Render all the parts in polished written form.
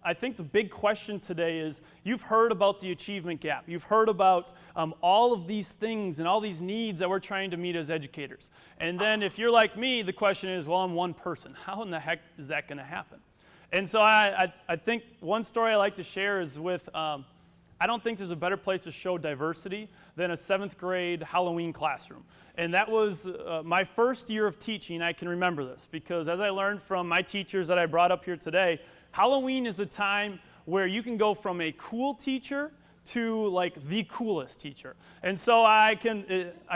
I think the big question today is, you've heard about the achievement gap. You've heard about all of these things and all these needs that we're trying to meet as educators. And then if you're like me, the question is, well, I'm one person. How in the heck is that going to happen? And so I think one story I like to share is with, I don't think there's a better place to show diversity than a 7th grade Halloween classroom. And that was my first year of teaching. I can remember this because as I learned from my teachers that I brought up here today, Halloween is a time where you can go from a cool teacher to like the coolest teacher. And so I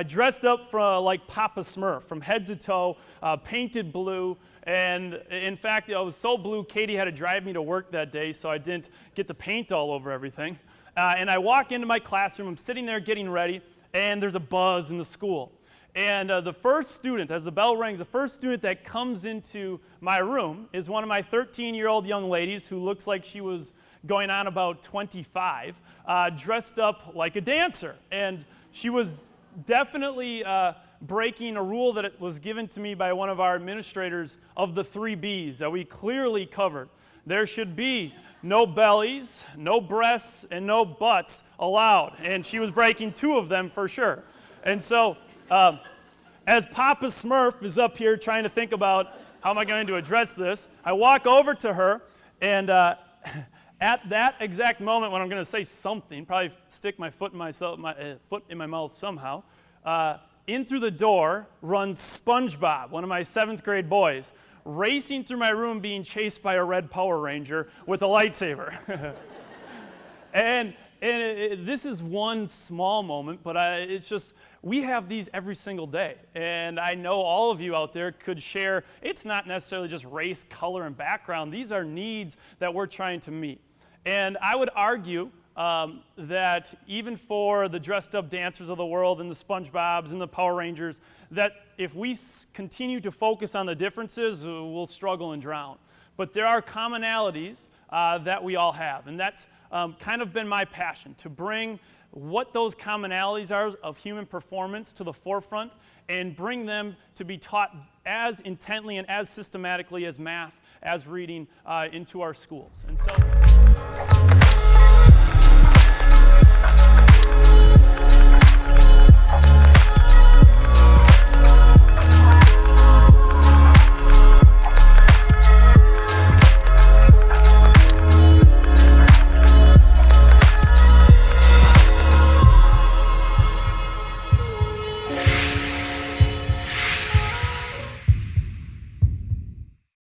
dressed up for like Papa Smurf from head to toe, painted blue. And in fact, I was so blue, Katie had to drive me to work that day so I didn't get the paint all over everything. And I walk into my classroom, I'm sitting there getting ready, and there's a buzz in the school. And the first student, as the bell rings, the first student that comes into my room is one of my 13-year-old young ladies who looks like she was going on about 25, dressed up like a dancer. And she was definitely breaking a rule that was given to me by one of our administrators of the 3 B's that we clearly covered. There should be no bellies, no breasts, and no butts allowed. And she was breaking 2 of them for sure. And so as Papa Smurf is up here trying to think about how am I going to address this, I walk over to her, and at that exact moment when I'm going to say something, probably stick my foot in my mouth somehow, in through the door runs SpongeBob, one of my 7th grade boys, racing through my room being chased by a red Power Ranger with a lightsaber. And this is one small moment, but it's just, we have these every single day. And I know all of you out there could share, it's not necessarily just race, color, and background. These are needs that we're trying to meet. And I would argue that even for the dressed up dancers of the world and the SpongeBobs and the Power Rangers, that if we continue to focus on the differences, we'll struggle and drown. But there are commonalities that we all have. And that's kind of been my passion, to bring what those commonalities are of human performance to the forefront and bring them to be taught as intently and as systematically as math, as reading into our schools. And so